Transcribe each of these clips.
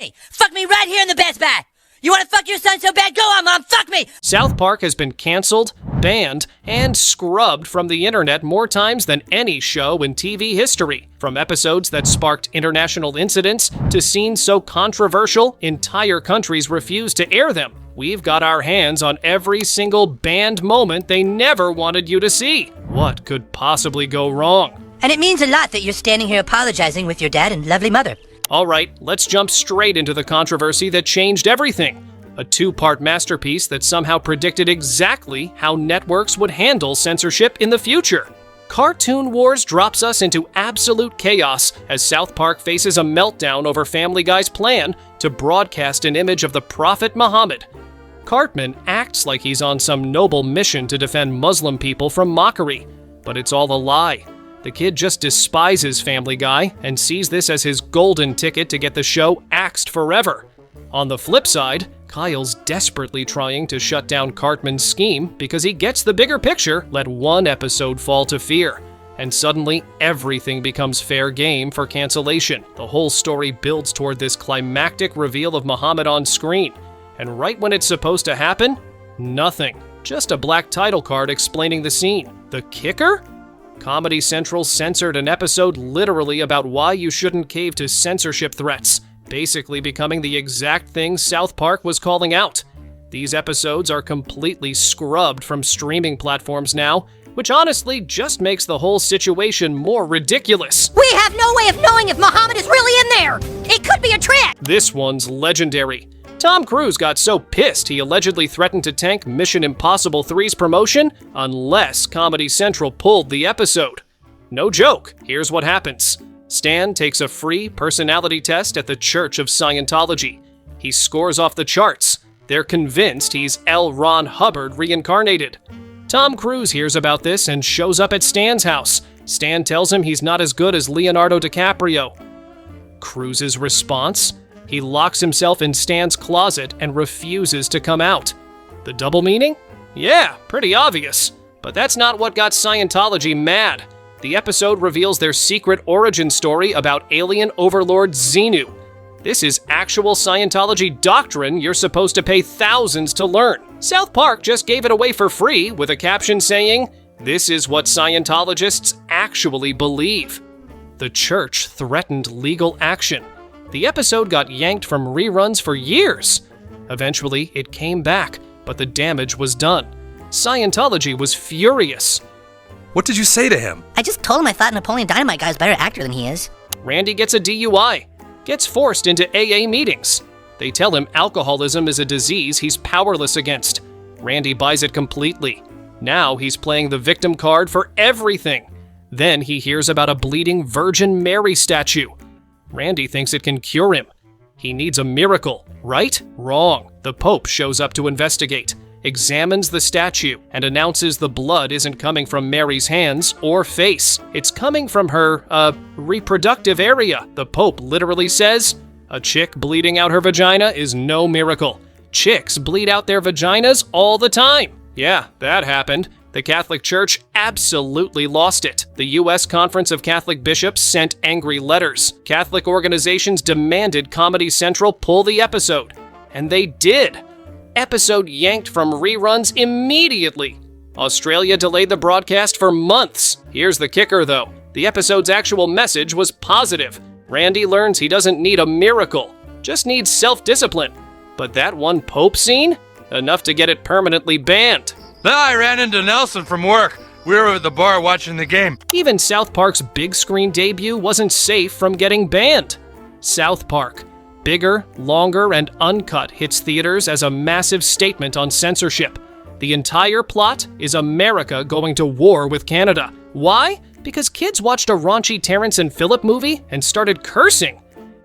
Hey, fuck me right here in the best buy. You want to fuck your son so bad? Go on, Mom, fuck me! South Park has been canceled, banned, and scrubbed from the internet more times than any show in TV history. From episodes that sparked international incidents to scenes so controversial, entire countries refuse to air them. We've got our hands on every single banned moment they never wanted you to see. What could possibly go wrong? And it means a lot that you're standing here apologizing with your dad and lovely mother. All right, let's jump straight into the controversy that changed everything. A two-part masterpiece that somehow predicted exactly how networks would handle censorship in the future. Cartoon Wars drops us into absolute chaos as South Park faces a meltdown over Family Guy's plan to broadcast an image of the Prophet Muhammad. Cartman acts like he's on some noble mission to defend Muslim people from mockery, but it's all a lie. The kid just despises Family Guy and sees this as his golden ticket to get the show axed forever. On the flip side, Kyle's desperately trying to shut down Cartman's scheme because he gets the bigger picture, let one episode fall to fear, and suddenly everything becomes fair game for cancellation. The whole story builds toward this climactic reveal of Muhammad on screen, and right when it's supposed to happen, nothing. Just a black title card explaining the scene. The kicker? Comedy Central censored an episode literally about why you shouldn't cave to censorship threats, basically becoming the exact thing South Park was calling out. These episodes are completely scrubbed from streaming platforms now, which honestly just makes the whole situation more ridiculous. We have no way of knowing if Muhammad is really in there! It could be a trick! This one's legendary. Tom Cruise got so pissed he allegedly threatened to tank Mission Impossible 3's promotion unless Comedy Central pulled the episode. No joke, here's what happens. Stan takes a free personality test at the Church of Scientology. He scores off the charts. They're convinced he's L. Ron Hubbard reincarnated. Tom Cruise hears about this and shows up at Stan's house. Stan tells him he's not as good as Leonardo DiCaprio. Cruise's response? He locks himself in Stan's closet and refuses to come out. The double meaning? Yeah, pretty obvious. But that's not what got Scientology mad. The episode reveals their secret origin story about alien overlord Xenu. This is actual Scientology doctrine you're supposed to pay thousands to learn. South Park just gave it away for free with a caption saying, "This is what Scientologists actually believe." The church threatened legal action. The episode got yanked from reruns for years. Eventually, it came back, but the damage was done. Scientology was furious. What did you say to him? I just told him I thought Napoleon Dynamite Guy's a better actor than he is. Randy gets a DUI, gets forced into AA meetings. They tell him alcoholism is a disease he's powerless against. Randy buys it completely. Now he's playing the victim card for everything. Then he hears about a bleeding Virgin Mary statue. Randy thinks it can cure him. He needs a miracle, right? Wrong. The Pope shows up to investigate, examines the statue, and announces the blood isn't coming from Mary's hands or face. It's coming from her, reproductive area. The Pope literally says, a chick bleeding out her vagina is no miracle. Chicks bleed out their vaginas all the time. Yeah, that happened. The Catholic Church absolutely lost it. The U.S. Conference of Catholic Bishops sent angry letters. Catholic organizations demanded Comedy Central pull the episode. And they did. Episode yanked from reruns immediately. Australia delayed the broadcast for months. Here's the kicker, though. The episode's actual message was positive. Randy learns he doesn't need a miracle, just needs self-discipline. But that one Pope scene? Enough to get it permanently banned. Then I ran into Nelson from work. We were at the bar watching the game. Even South Park's big screen debut wasn't safe from getting banned. South Park, bigger, longer, and uncut, hits theaters as a massive statement on censorship. The entire plot is America going to war with Canada. Why? Because kids watched a raunchy Terrence and Phillip movie and started cursing.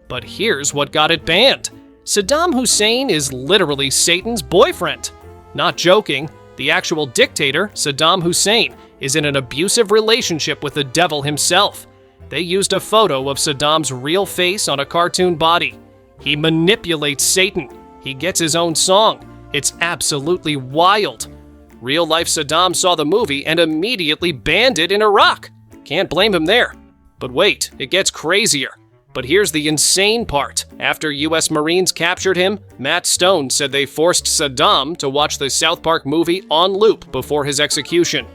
But here's what got it banned. Saddam Hussein is literally Satan's boyfriend. Not joking. The actual dictator, Saddam Hussein, is in an abusive relationship with the devil himself. They used a photo of Saddam's real face on a cartoon body. He manipulates Satan. He gets his own song. It's absolutely wild. Real-life Saddam saw the movie and immediately banned it in Iraq. Can't blame him there. But wait, it gets crazier. But here's the insane part. After US Marines captured him, Matt Stone said they forced Saddam to watch the South Park movie on loop before his execution.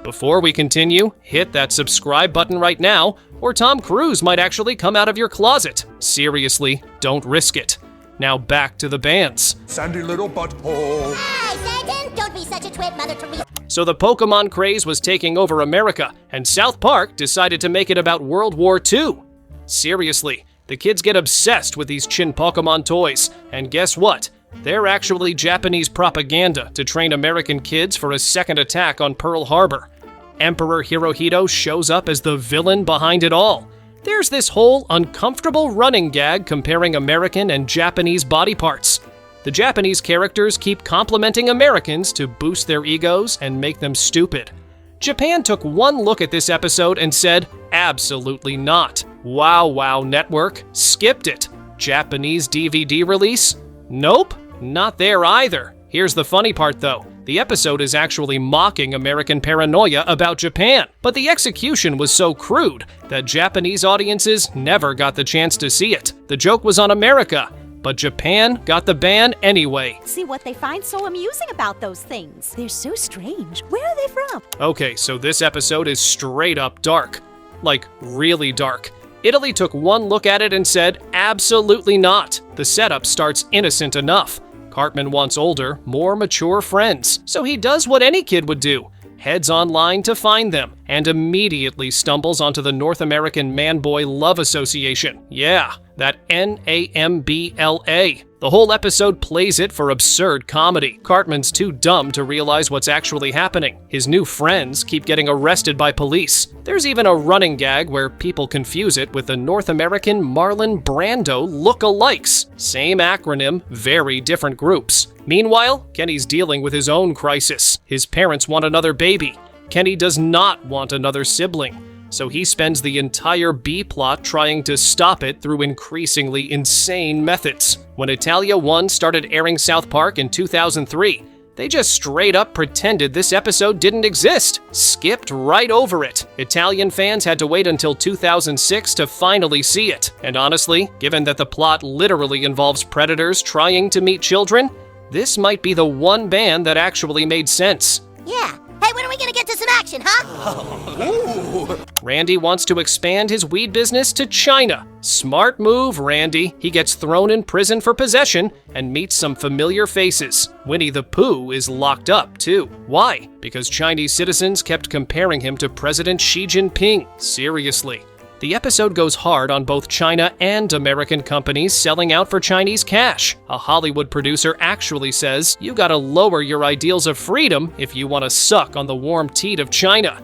Before we continue, hit that subscribe button right now, or Tom Cruise might actually come out of your closet. Seriously, don't risk it. Now back to the bands. Sandy little butthole. Hey, Satan, don't be such a twit, Mother Teresa. So the Pokemon craze was taking over America, and South Park decided to make it about World War II. Seriously, the kids get obsessed with these Chin Pokemon toys, and guess what? They're actually Japanese propaganda to train American kids for a second attack on Pearl Harbor. Emperor Hirohito shows up as the villain behind it all. There's this whole uncomfortable running gag comparing American and Japanese body parts. The Japanese characters keep complimenting Americans to boost their egos and make them stupid. Japan took one look at this episode and said, absolutely not. Wow Network skipped it. Japanese DVD release? Nope, not there either. Here's the funny part though. The episode is actually mocking American paranoia about Japan, but the execution was so crude that Japanese audiences never got the chance to see it. The joke was on America, but Japan got the ban anyway. See what they find so amusing about those things. They're so strange. Where are they from? Okay, so this episode is straight up dark. Like, really dark. Italy took one look at it and said, absolutely not. The setup starts innocent enough. Cartman wants older, more mature friends, so he does what any kid would do. Heads online to find them, and immediately stumbles onto the North American Man-Boy Love Association. Yeah, that NAMBLA. The whole episode plays it for absurd comedy. Cartman's too dumb to realize what's actually happening. His new friends keep getting arrested by police. There's even a running gag where people confuse it with the North American Marlon Brando look-alikes. Same acronym, very different groups. Meanwhile, Kenny's dealing with his own crisis. His parents want another baby. Kenny does not want another sibling. So he spends the entire B-plot trying to stop it through increasingly insane methods. When Italia 1 started airing South Park in 2003, they just straight up pretended this episode didn't exist, skipped right over it. Italian fans had to wait until 2006 to finally see it. And honestly, given that the plot literally involves predators trying to meet children, this might be the one band that actually made sense. Yeah. Hey, when are we gonna get to some action, huh? Randy wants to expand his weed business to China. Smart move, Randy. He gets thrown in prison for possession and meets some familiar faces. Winnie the Pooh is locked up, too. Why? Because Chinese citizens kept comparing him to President Xi Jinping. Seriously. The episode goes hard on both China and American companies selling out for Chinese cash. A Hollywood producer actually says, you gotta lower your ideals of freedom if you want to suck on the warm teat of China.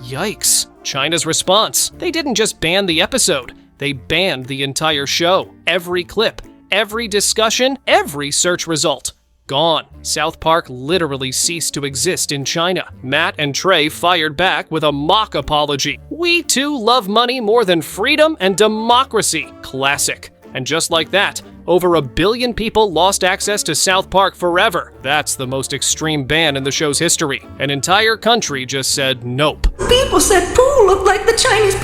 Yikes. China's response. They didn't just ban the episode, they banned the entire show. Every clip, every discussion, every search result. Gone. South Park literally ceased to exist in China. Matt and Trey fired back with a mock apology. We too love money more than freedom and democracy. Classic. And just like that, over 1 billion people lost access to South Park forever. That's the most extreme ban in the show's history. An entire country just said nope. People said Pooh looked like the Chinese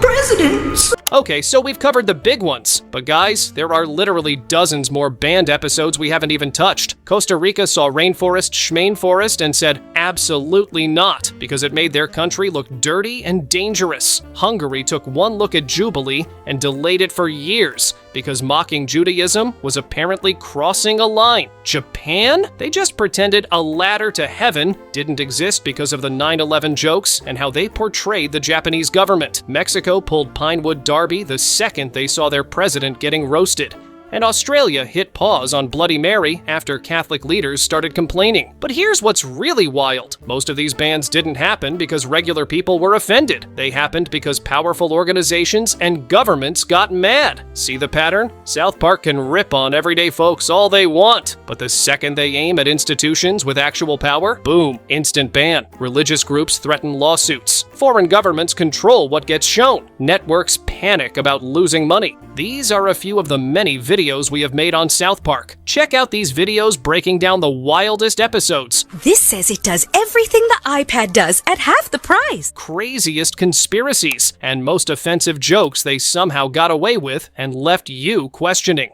presidents. Okay, so we've covered the big ones. But guys, there are literally dozens more banned episodes we haven't even touched. Costa Rica saw Rainforest Schmain Forest and said absolutely not, because it made their country look dirty and dangerous. Hungary took one look at Jubilee and delayed it for years, because mocking Judaism was apparently crossing a line. Japan? They just pretended a ladder to heaven didn't exist because of the 9/11 jokes and how they portrayed the Japanese government. Mexico pulled Pinewood Derby the second they saw their president getting roasted. And Australia hit pause on Bloody Mary after Catholic leaders started complaining. But here's what's really wild. Most of these bans didn't happen because regular people were offended. They happened because powerful organizations and governments got mad. See the pattern? South Park can rip on everyday folks all they want, but the second they aim at institutions with actual power, boom, instant ban. Religious groups threaten lawsuits. Foreign governments control what gets shown. Networks panic about losing money. These are a few of the many video videos we have made on South Park. Check out these videos breaking down the wildest episodes, This says it does everything the iPad does at half the price. craziest conspiracies, and most offensive jokes they somehow got away with and left you questioning.